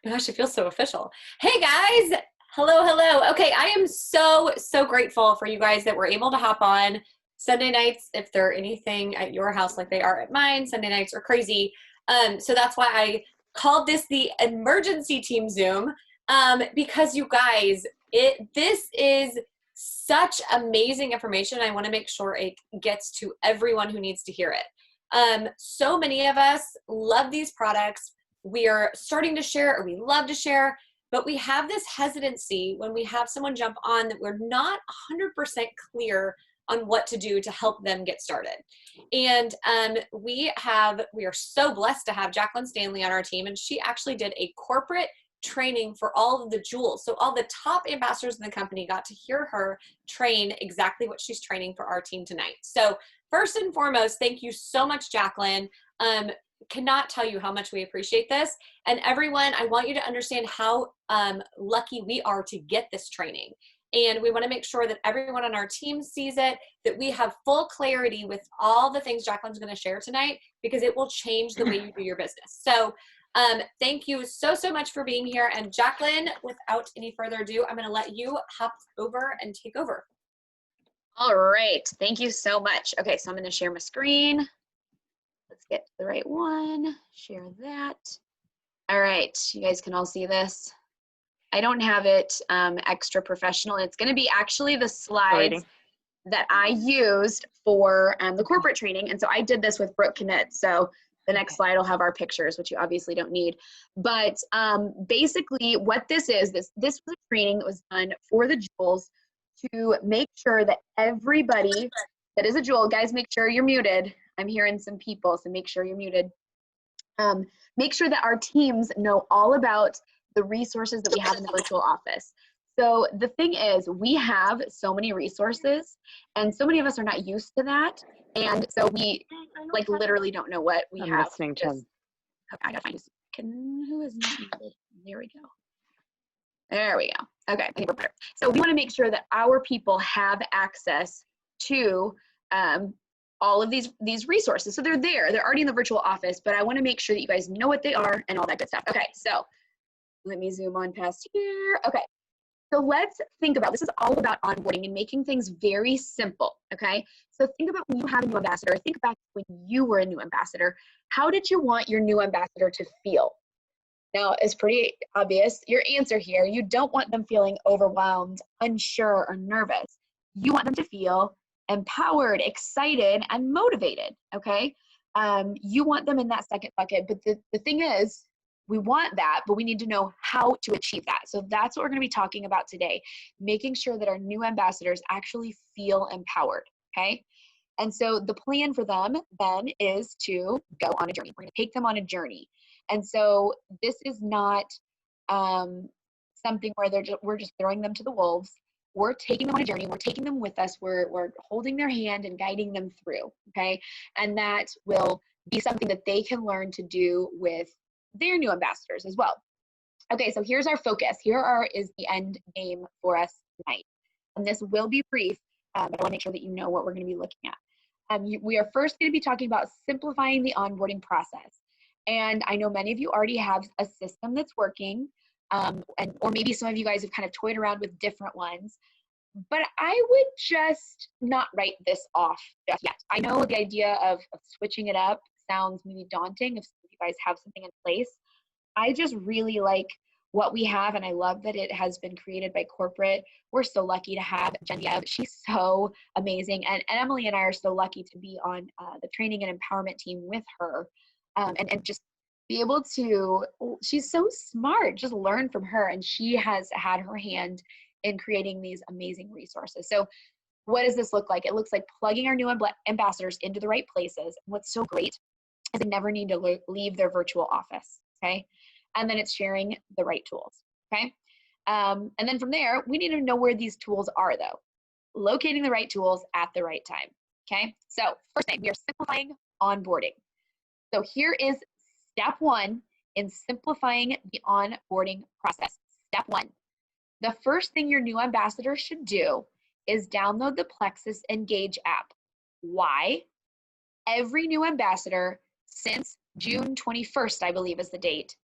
Gosh, it feels so official. Hey guys, hello, hello. Okay, I am so grateful for you guys that were able to hop on Sunday nights. If they're anything at your house like they are at mine, Sunday nights are crazy. So that's why I called this the emergency team Zoom. Because you guys, this is such amazing information. I want to make sure it gets to everyone who needs to hear it. So many of us love these products. We are starting to share, or we love to share, but we have this hesitancy when we have someone jump on that we're not 100% clear on what to do to help them get started. And we are so blessed to have Jacqueline Stanley on our team, and she actually did a corporate training for all of the jewels. So all the top ambassadors in the company got to hear her train exactly what she's training for our team tonight. So first and foremost, thank you so much, Jacqueline. Cannot tell you how much we appreciate this. And everyone, I want you to understand how lucky we are to get this training. And we want to make sure that everyone on our team sees it, that we have full clarity with all the things Jacqueline's going to share tonight, because it will change the way you do your business. So thank you so much for being here. And Jacqueline, without any further ado, I'm going to let you hop over and take over. All right, thank you so much. Okay, so I'm going to share my screen. Let's get to the right one, share that. All right, you guys can all see this. I don't have it extra professional. It's gonna be actually the slides that I used for the corporate training. And so I did this with Brooke Kennett. So the next slide will have our pictures, which you obviously don't need. But basically what this is, this was a training that was done for the jewels to make sure that everybody that is a jewel, guys, make sure you're muted. I'm hearing some people, so make sure you're muted. Make sure that our teams know all about the resources that we have in the virtual office. So the thing is, we have so many resources, and so many of us are not used to that. And so we like literally don't know what we have. Listening to him. Okay, I gotta find who is not muted? There we go. There we go. Okay, I think we're better. So we want to make sure that our people have access to all of these resources. So they're there, they're already in the virtual office, but I want to make sure that you guys know what they are and all that good stuff. Okay, so let me zoom on past here. Okay, so let's think about, this is all about onboarding and making things very simple, okay? So think about when you have a new ambassador, think back when you were a new ambassador. How did you want your new ambassador to feel? Now, it's pretty obvious, your answer here, you don't want them feeling overwhelmed, unsure, or nervous. You want them to feel empowered, excited, and motivated, okay? You want them in that second bucket, but the thing is, we want that, but we need to know how to achieve that. So that's what we're going to be talking about today, making sure that our new ambassadors actually feel empowered, okay? And so the plan for them then is to go on a journey. We're going to take them on a journey. And so this is not something where we're just throwing them to the wolves. We're taking them on a journey. We're taking them with us. We're holding their hand and guiding them through, okay? And that will be something that they can learn to do with their new ambassadors as well. Okay, so here's our focus. Is the end game for us tonight. And this will be brief, but I want to make sure that you know what we're going to be looking at. We are first going to be talking about simplifying the onboarding process. And I know many of you already have a system that's working, or maybe some of you guys have kind of toyed around with different ones. But I would just not write this off just yet. I know the idea of switching it up sounds maybe daunting if you guys have something in place. I just really like what we have, and I love that it has been created by corporate. We're so lucky to have Genevieve. She's so amazing, and Emily and I are so lucky to be on the training and empowerment team with her, and just be able to, she's so smart, just learn from her, and she has had her hand in creating these amazing resources. So what does this look like? It looks like plugging our new ambassadors into the right places. What's so great is they never need to leave their virtual office, okay? And then it's sharing the right tools, okay? And then from there, we need to know where these tools are though. Locating the right tools at the right time, okay? So first thing, we are simplifying onboarding. So here is step one in simplifying the onboarding process. Step one, the first thing your new ambassador should do is download the Plexus Engage app. Why? Every new ambassador since June 21st, I believe is the date,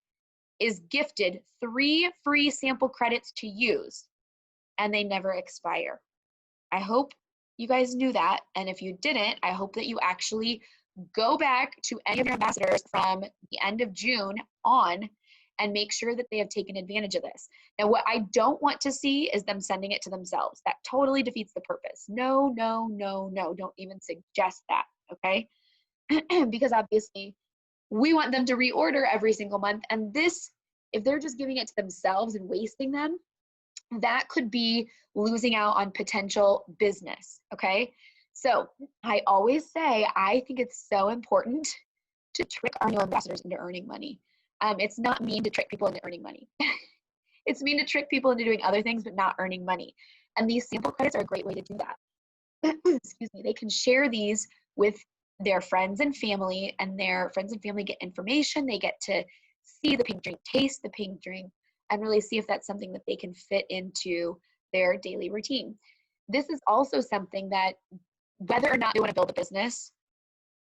is gifted 3 free sample credits to use, and they never expire. I hope you guys knew that. And if you didn't, I hope that you actually go back to any of your ambassadors from the end of June on and make sure that they have taken advantage of this. Now, what I don't want to see is them sending it to themselves. That totally defeats the purpose. No, no, no, no, don't even suggest that, okay? Because obviously we want them to reorder every single month. And this, if they're just giving it to themselves and wasting them, that could be losing out on potential business, okay? So I always say, I think it's so important to trick our new ambassadors into earning money. It's not mean to trick people into earning money. It's mean to trick people into doing other things but not earning money. And these sample credits are a great way to do that. Excuse me. They can share these with their friends and family, and their friends and family get information. They get to see the pink drink, taste the pink drink, and really see if that's something that they can fit into their daily routine. This is also something that, whether or not they want to build a business,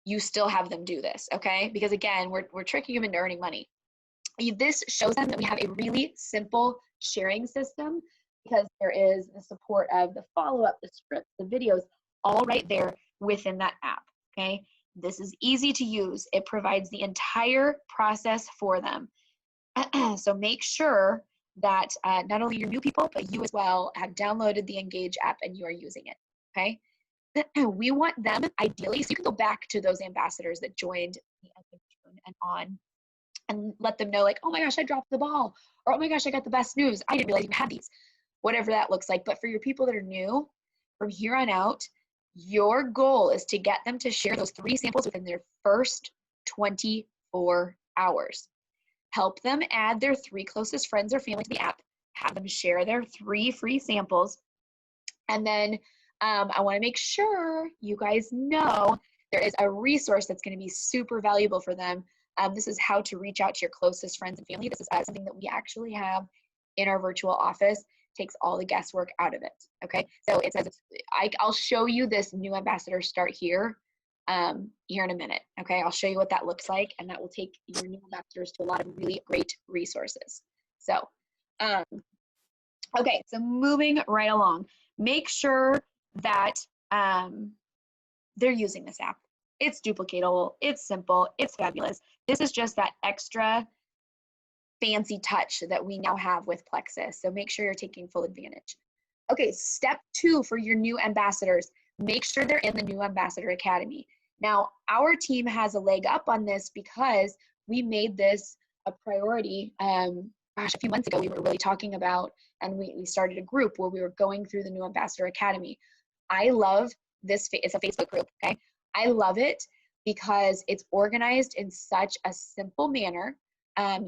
you still have them do this, okay? Because again, we're tricking them into earning money. This shows them that we have a really simple sharing system, because there is the support of the follow-up, the scripts, the videos, all right there within that app, okay? This is easy to use. It provides the entire process for them. So make sure that not only your new people, but you as well have downloaded the Engage app and you are using it, okay? We want them, ideally, so you can go back to those ambassadors that joined the end of June and on, and let them know, like, oh my gosh, I dropped the ball, or oh my gosh, I got the best news, I didn't realize you had these, whatever that looks like. But for your people that are new, from here on out, your goal is to get them to share those 3 samples within their first 24 hours. Help them add their 3 closest friends or family to the app, have them share their 3 free samples, and then I want to make sure you guys know there is a resource that's going to be super valuable for them. This is how to reach out to your closest friends and family. This is something that we actually have in our virtual office. Takes all the guesswork out of it, okay? So it says, I'll show you this new ambassador start here in a minute, okay? I'll show you what that looks like, and that will take your new ambassadors to a lot of really great resources. So, okay, so moving right along, make sure that they're using this app. It's duplicatable, it's simple, it's fabulous. This is just that extra fancy touch that we now have with Plexus. So make sure you're taking full advantage. Okay, step 2 for your new ambassadors, make sure they're in the New Ambassador Academy. Now, our team has a leg up on this because we made this a priority. Gosh, a few months ago, we were really talking about, and we started a group where we were going through the New Ambassador Academy. I love this, it's a Facebook group, okay? I love it because it's organized in such a simple manner.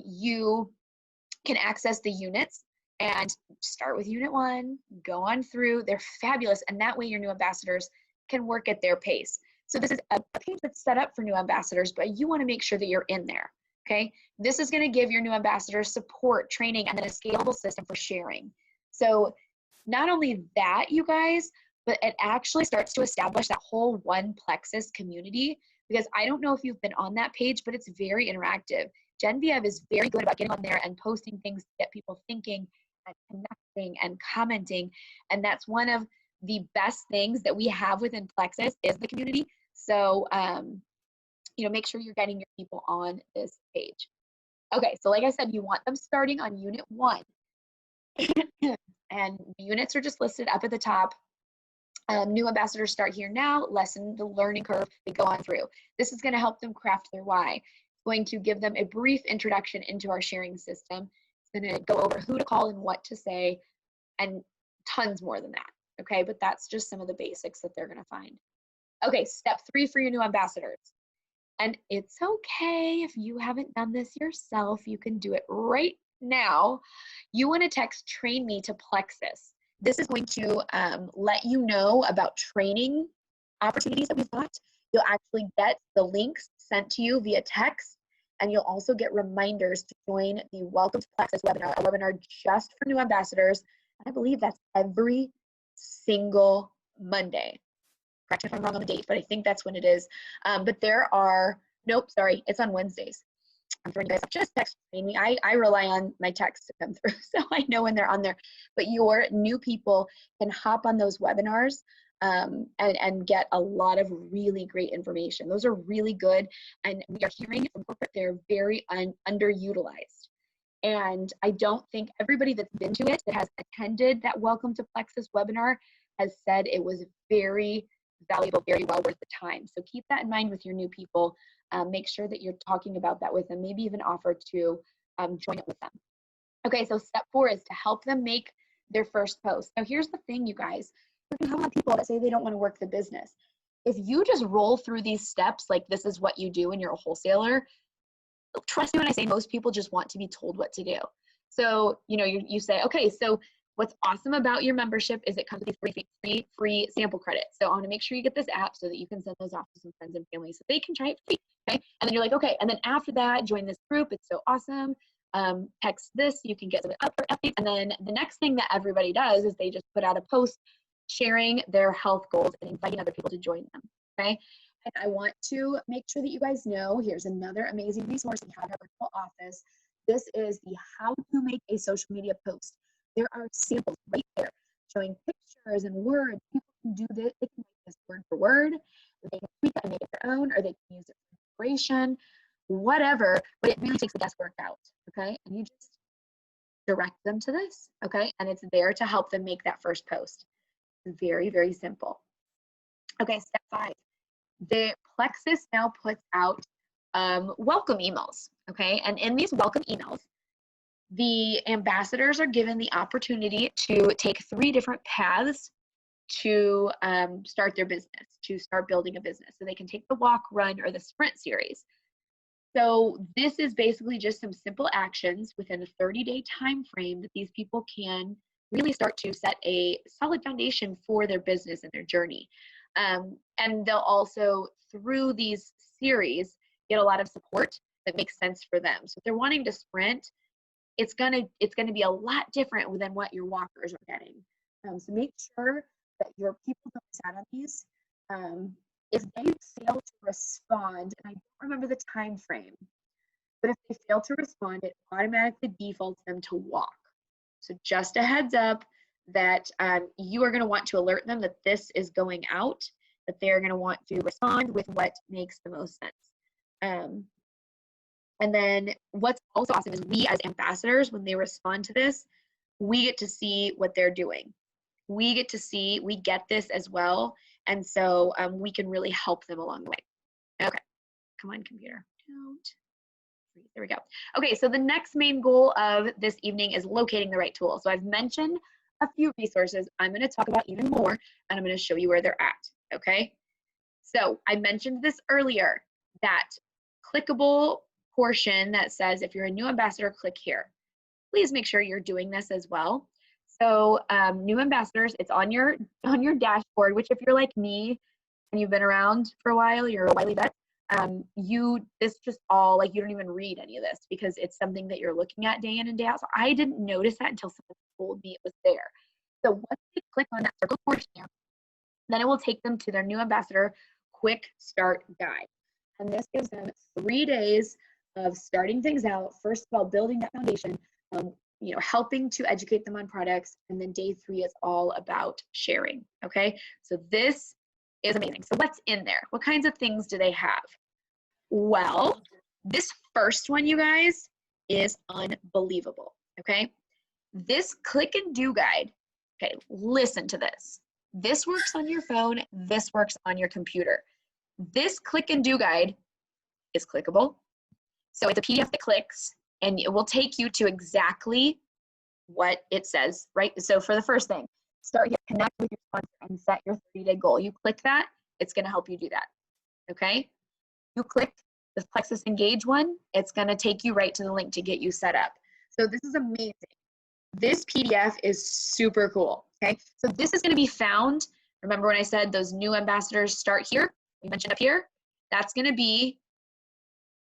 You can access the units and start with unit 1, go on through. They're fabulous, and that way your new ambassadors can work at their pace. So this is a page that's set up for new ambassadors, but you want to make sure that you're in there, okay? This is going to give your new ambassadors support, training, and then a scalable system for sharing. So not only that, you guys, but it actually starts to establish that whole One Plexus community, because I don't know if you've been on that page, but it's very interactive. Genevieve is very good about getting on there and posting things to get people thinking and connecting and commenting. And that's one of the best things that we have within Plexus is the community. So, make sure you're getting your people on this page. Okay, so like I said, you want them starting on unit 1. And the units are just listed up at the top. New ambassadors start here now, lessen the learning curve they go on through. This is going to help them craft their why. It's going to give them a brief introduction into our sharing system. It's going to go over who to call and what to say, and tons more than that, okay? But that's just some of the basics that they're going to find. Okay, step 3 for your new ambassadors. And it's okay if you haven't done this yourself, you can do it right now. You want to text "train me" to Plexus. This is going to let you know about training opportunities that we've got. You'll actually get the links sent to you via text, and you'll also get reminders to join the Welcome to Plexus webinar, a webinar just for new ambassadors. I believe that's every single Monday. Correct me if I'm wrong on the date, but I think that's when it is. But there are, nope, sorry, it's on Wednesdays. I'm throwing you guys up, just text me. I rely on my texts to come through, so I know when they're on there. But your new people can hop on those webinars and get a lot of really great information. Those are really good, and we are hearing from corporate they're very underutilized. And I don't think everybody that's been to it, that has attended that Welcome to Plexus webinar, has said it was very valuable, very well worth the time. So keep that in mind with your new people. Make sure that you're talking about that with them, maybe even offer to join it with them. Okay, so step 4 is to help them make their first post. Now here's the thing, you guys. We're gonna have a lot of people that say they don't want to work the business. If you just roll through these steps like this is what you do and you're a wholesaler, trust me when I say most people just want to be told what to do. So, you know, you say, okay, so what's awesome about your membership is it comes with free sample credits. So I want to make sure you get this app so that you can send those off to some friends and family so they can try it free. Okay. And then you're like, okay. And then after that, join this group. It's so awesome. Text this, you can get some updates. And then the next thing that everybody does is they just put out a post sharing their health goals and inviting other people to join them. Okay. And I want to make sure that you guys know, here's another amazing resource we have in our virtual office. This is the how to make a social media post. There are samples right there showing pictures and words. People can do this, they can make this word for word, they can tweak it and make it their own, or they can use it for inspiration, whatever, but it really takes the guesswork out, okay? And you just direct them to this, okay? And it's there to help them make that first post. Very, very simple. Okay, step 5. The Plexus now puts out welcome emails, okay? And in these welcome emails, the ambassadors are given the opportunity to take 3 different paths to start their business, to start building a business. So they can take the walk, run, or the sprint series. So this is basically just some simple actions within a 30-day time frame that these people can really start to set a solid foundation for their business and their journey. And they'll also, through these series, get a lot of support that makes sense for them. So if they're wanting to sprint, it's gonna be a lot different than what your walkers are getting. So make sure that your people don't miss out on these. If they fail to respond, and I don't remember the time frame, but if they fail to respond, it automatically defaults them to walk. So just a heads up that you are going to want to alert them that this is going out, that they're going to want to respond with what makes the most sense. And then what's also awesome is we as ambassadors, when they respond to this, we get to see what they're doing. We get to see, we get this as well. And so we can really help them along the way. Okay, come on, computer. There we go. Okay, so the next main goal of this evening is locating the right tool. So I've mentioned a few resources. I'm going to talk about even more, and I'm going to show you where they're at. Okay, so I mentioned this earlier, that clickable portion that says if you're a new ambassador, click here. Please make sure you're doing this as well. So new ambassadors, it's on your dashboard, which if you're like me and you've been around for a while, you're a wily vet, this just all, like, you don't even read any of this because it's something that you're looking at day in and day out. So I didn't notice that until someone told me it was there. So once they click on that circle portion, then it will take them to their new ambassador quick start guide. And this gives them 3 days of starting things out. First of all, building that foundation, helping to educate them on products. And then day 3 is all about sharing. Okay, so this is amazing. So what's in there? What kinds of things do they have? Well, this first one, you guys, is unbelievable. Okay, this click and do guide. Okay, listen to this. This works on your phone. This works on your computer. This click and do guide is clickable. So it's a PDF that clicks and it will take you to exactly what it says, right? So for the first thing, start here, connect with your sponsor and set your 30-day goal. You click that, it's going to help you do that. Okay? You click the Plexus Engage one, it's going to take you right to the link to get you set up. So this is amazing. This PDF is super cool. Okay? So this is going to be found. Remember when I said those new ambassadors start here? We mentioned up here. That's going to be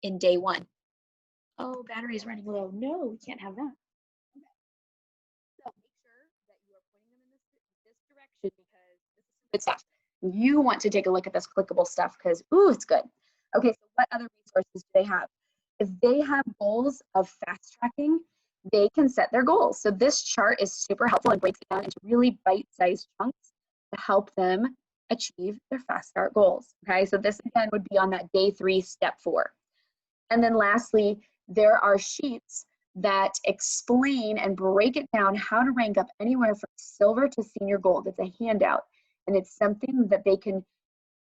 in day 1. Oh, battery is running low. No, we can't have that. Okay. So make sure that you are pointing them in this direction because this is some good stuff. You want to take a look at this clickable stuff because, ooh, it's good. Okay, so what other resources do they have? If they have goals of fast tracking, they can set their goals. So this chart is super helpful and breaks it down into really bite-sized chunks to help them achieve their fast start goals. Okay, so this again would be on that day 3, step 4. And then lastly, there are sheets that explain and break it down how to rank up anywhere from silver to senior gold. It's a handout, and it's something that they can,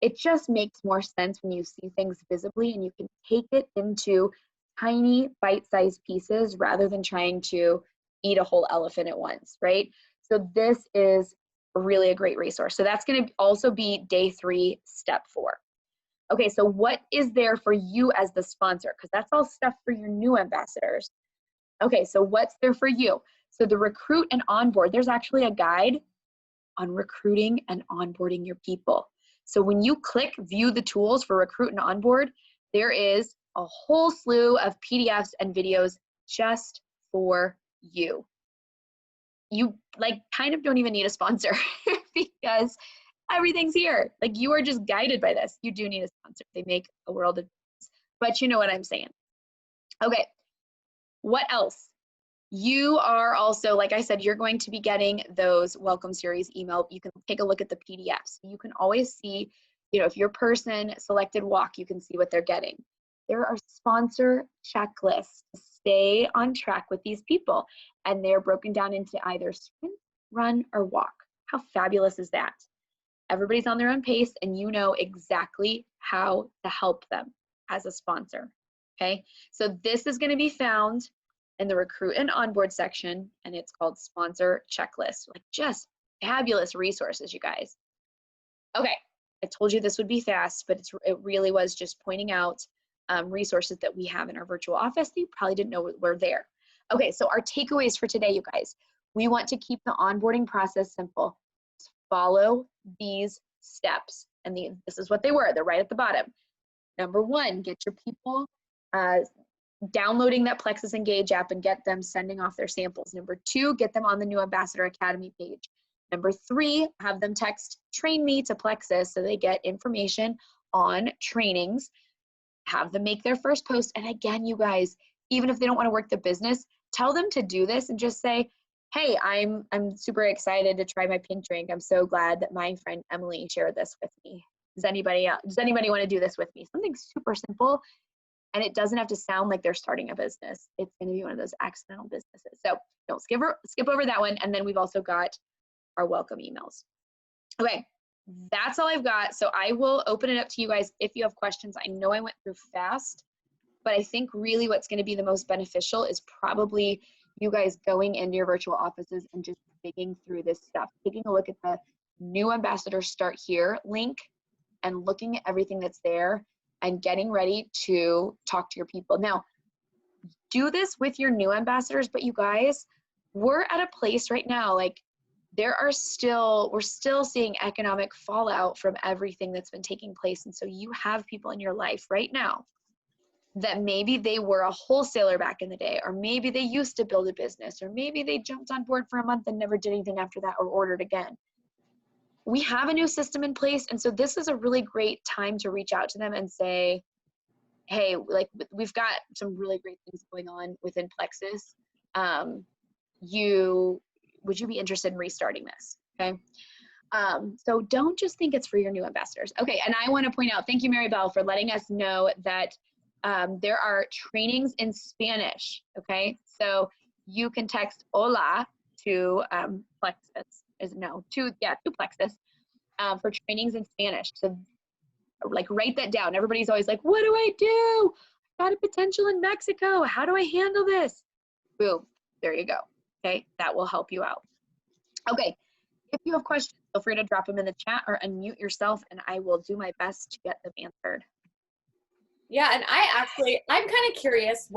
it just makes more sense when you see things visibly and you can take it into tiny bite-sized pieces rather than trying to eat a whole elephant at once, right? So this is really a great resource. So that's going to also be day 3, step 4. Okay, so what is there for you as the sponsor? Because that's all stuff for your new ambassadors. Okay, so what's there for you? So the recruit and onboard, there's actually a guide on recruiting and onboarding your people. So when you click view the tools for recruit and onboard, there is a whole slew of PDFs and videos just for you. You like kind of don't even need a sponsor because everything's here. Like you are just guided by this. You do need a sponsor. They make a world of difference. But you know what I'm saying. Okay, what else? You are also, like I said, you're going to be getting those welcome series email. You can take a look at the PDFs. You can always see, you know, if your person selected walk, you can see what they're getting. There are sponsor checklists to stay on track with these people, and they're broken down into either sprint, run, or walk. How fabulous is that? Everybody's on their own pace, and you know exactly how to help them as a sponsor, okay? So this is gonna be found in the recruit and onboard section, and it's called sponsor checklist. Like just fabulous resources, you guys. Okay, I told you this would be fast, but it really was just pointing out resources that we have in our virtual office that you probably didn't know were there. Okay, so our takeaways for today, you guys. We want to keep the onboarding process simple. Just follow these steps, and this is what they were. They're right at the bottom. Number 1, get your people downloading that Plexus Engage app and get them sending off their samples. Number 2, get them on the new Ambassador Academy page. Number 3, have them text train me to Plexus so they get information on trainings. Have them make their first post. And again, you guys, even if they don't want to work the business, tell them to do this and just say, hey, I'm super excited to try my pink drink. I'm so glad that my friend Emily shared this with me. Does anybody want to do this with me? Something super simple. And it doesn't have to sound like they're starting a business. It's going to be one of those accidental businesses. So don't skip over that one. And then we've also got our welcome emails. Okay, that's all I've got. So I will open it up to you guys if you have questions. I know I went through fast, but I think really what's going to be the most beneficial is probably you guys going into your virtual offices and just digging through this stuff, taking a look at the new ambassador start here link and looking at everything that's there and getting ready to talk to your people. Now, do this with your new ambassadors, but you guys, we're at a place right now, like we're still seeing economic fallout from everything that's been taking place. And so you have people in your life right now that maybe they were a wholesaler back in the day, or maybe they used to build a business, or maybe they jumped on board for a month and never did anything after that or ordered again. We have a new system in place. And so this is a really great time to reach out to them and say, hey, like we've got some really great things going on within Plexus. Would you be interested in restarting this? Okay. So don't just think it's for your new ambassadors. Okay. And I want to point out, thank you, Mary Bell, for letting us know that there are trainings in Spanish. Okay. So you can text hola to Plexus, to Plexus for trainings in Spanish. So like write that down. Everybody's always like, what do I do? I got a potential in Mexico. How do I handle this? Boom. There you go. Okay. That will help you out. Okay. If you have questions, feel free to drop them in the chat or unmute yourself and I will do my best to get them answered. Yeah, and I'm kind of curious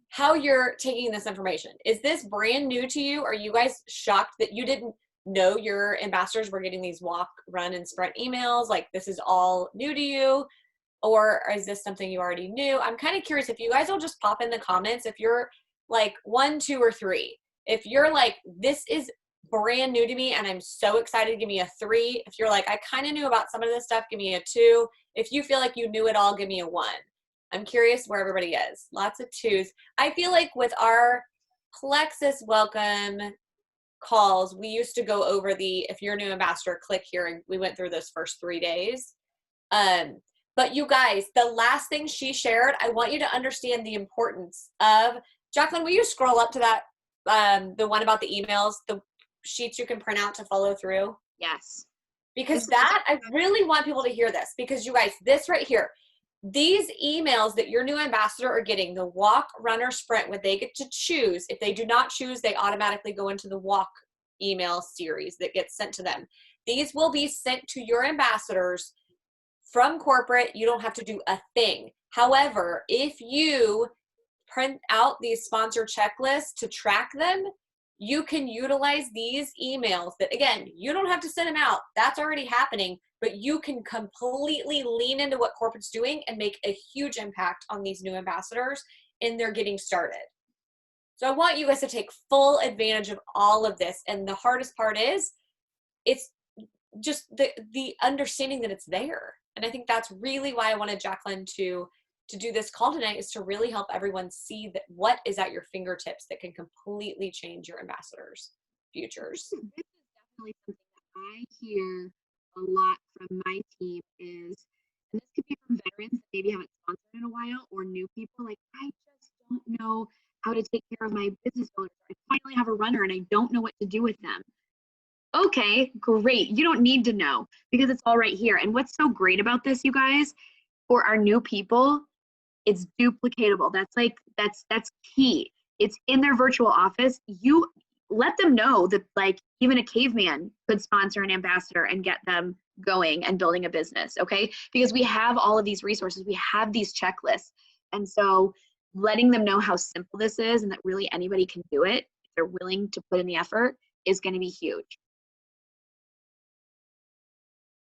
how you're taking this information. Is this brand new to you? Are you guys shocked that you didn't know your ambassadors were getting these walk, run, and sprint emails? Like this is all new to you? Or is this something you already knew? I'm kind of curious if you guys will just pop in the comments if you're like 1, 2, or 3. If you're like, this is brand new to me and I'm so excited, give me a 3. If you're like, I kind of knew about some of this stuff, give me a 2. If you feel like you knew it all, give me a 1. I'm curious where everybody is. Lots of twos. I feel like with our Plexus welcome calls, we used to go over the, if you're a new ambassador, click here, and we went through those first 3 days. But you guys, the last thing she shared, I want you to understand the importance of, Jacqueline, will you scroll up to that, the one about the emails, the sheets you can print out to follow through? Yes. Because that, I really want people to hear this, because you guys, this right here, these emails that your new ambassador are getting, the walk, run, or sprint, what they get to choose. If they do not choose, they automatically go into the walk email series that gets sent to them. These will be sent to your ambassadors from corporate. You don't have to do a thing. However, if you print out these sponsor checklists to track them, you can utilize these emails that, again, you don't have to send them out. That's already happening, but you can completely lean into what corporate's doing and make a huge impact on these new ambassadors in their getting started. So I want you guys to take full advantage of all of this. And the hardest part is, it's just the understanding that it's there. And I think that's really why I wanted Jacqueline to do this call tonight, is to really help everyone see that what is at your fingertips that can completely change your ambassadors' futures. This is definitely something that I hear a lot from my team is, and this could be from veterans that maybe haven't sponsored in a while, or new people, like, I just don't know how to take care of my business owners. I finally have a runner and I don't know what to do with them. Okay, great. You don't need to know, because it's all right here. And what's so great about this, you guys, for our new people, it's duplicatable. That's key. It's in their virtual office. You let them know that, like, even a caveman could sponsor an ambassador and get them going and building a business, okay? Because we have all of these resources, we have these checklists. And so letting them know how simple this is and that really anybody can do it if they're willing to put in the effort is going to be huge.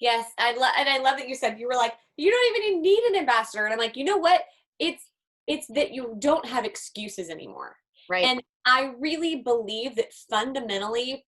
Yes, and I love that you said, you were like, you don't even need an ambassador. And I'm like, you know what? It's that you don't have excuses anymore. Right. And I really believe that fundamentally,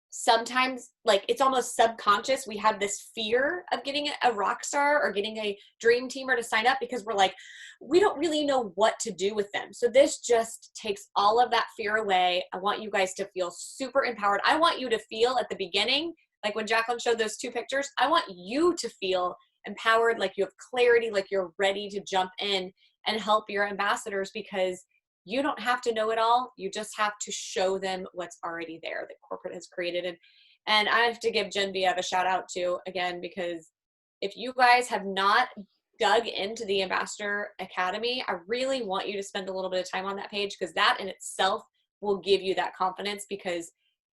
sometimes, like, it's almost subconscious, we have this fear of getting a rock star or getting a dream teamer to sign up, because we're like, we don't really know what to do with them. So this just takes all of that fear away. I want you guys to feel super empowered. I want you to feel at the beginning, like when Jacqueline showed those 2 pictures, I want you to feel empowered, like you have clarity, like you're ready to jump in and help your ambassadors, because you don't have to know it all. You just have to show them what's already there that corporate has created. And I have to give Genevieve a shout out too, again, because if you guys have not dug into the Ambassador Academy, I really want you to spend a little bit of time on that page, because that in itself will give you that confidence, because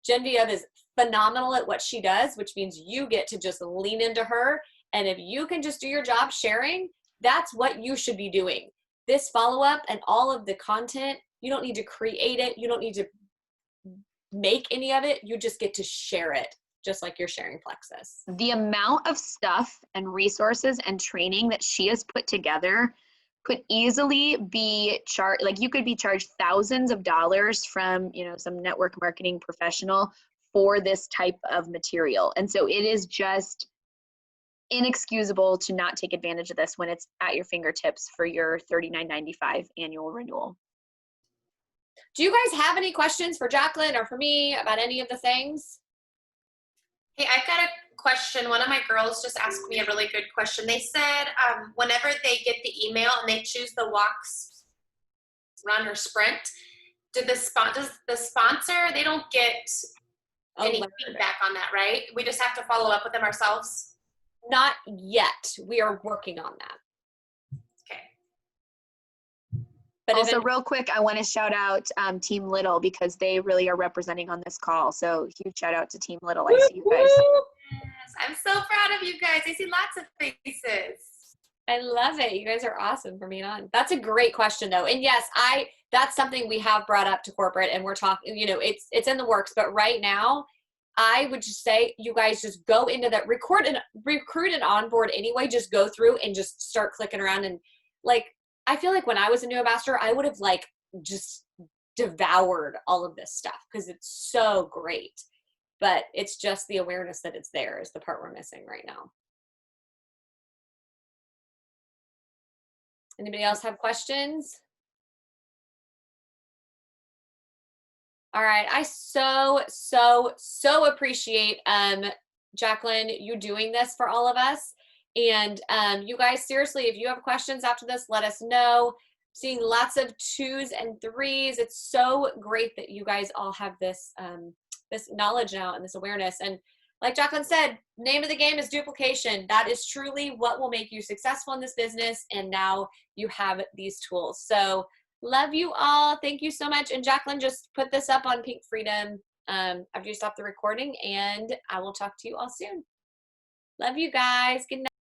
Genevieve is phenomenal at what she does, which means you get to just lean into her. And if you can just do your job sharing, that's what you should be doing. This follow-up and all of the content, you don't need to create it. You don't need to make any of it. You just get to share it, just like you're sharing Plexus. The amount of stuff and resources and training that she has put together could easily be charged, like, you could be charged thousands of dollars from, you know, some network marketing professional for this type of material. And so it is just inexcusable to not take advantage of this when it's at your fingertips for your $39.95 annual renewal. Do you guys have any questions for Jacqueline or for me about any of the things? Hey, I've got a question. One of my girls just asked me a really good question. They said whenever they get the email and they choose the walks, run, or sprint, does the sponsor, they don't get any feedback on that, right? We just have to follow up with them ourselves? Not yet. We are working on that. Okay. But also, real quick, I want to shout out Team Little, because they really are representing on this call. So huge shout out to Team Little. I see you guys. Yes, I'm so proud of you guys. I see lots of faces. I love it. You guys are awesome for being on. That's a great question though. And yes, that's something we have brought up to corporate, and we're talking, you know, it's in the works, but right now I would just say, you guys just go into that, recruit and onboard anyway, just go through and just start clicking around. And like, I feel like when I was a new ambassador, I would have like just devoured all of this stuff, because it's so great, but it's just the awareness that it's there is the part we're missing right now. Anybody else have questions? All right. I so appreciate Jacqueline, you doing this for all of us. And you guys, seriously, if you have questions after this, let us know. Seeing lots of 2s and 3s. It's so great that you guys all have this this knowledge now and this awareness. And like Jacqueline said, name of the game is duplication. That is truly what will make you successful in this business. And now you have these tools. So love you all. Thank you so much. And Jacqueline, just put this up on Pink Freedom after you stop the recording, and I will talk to you all soon. Love you guys. Good night.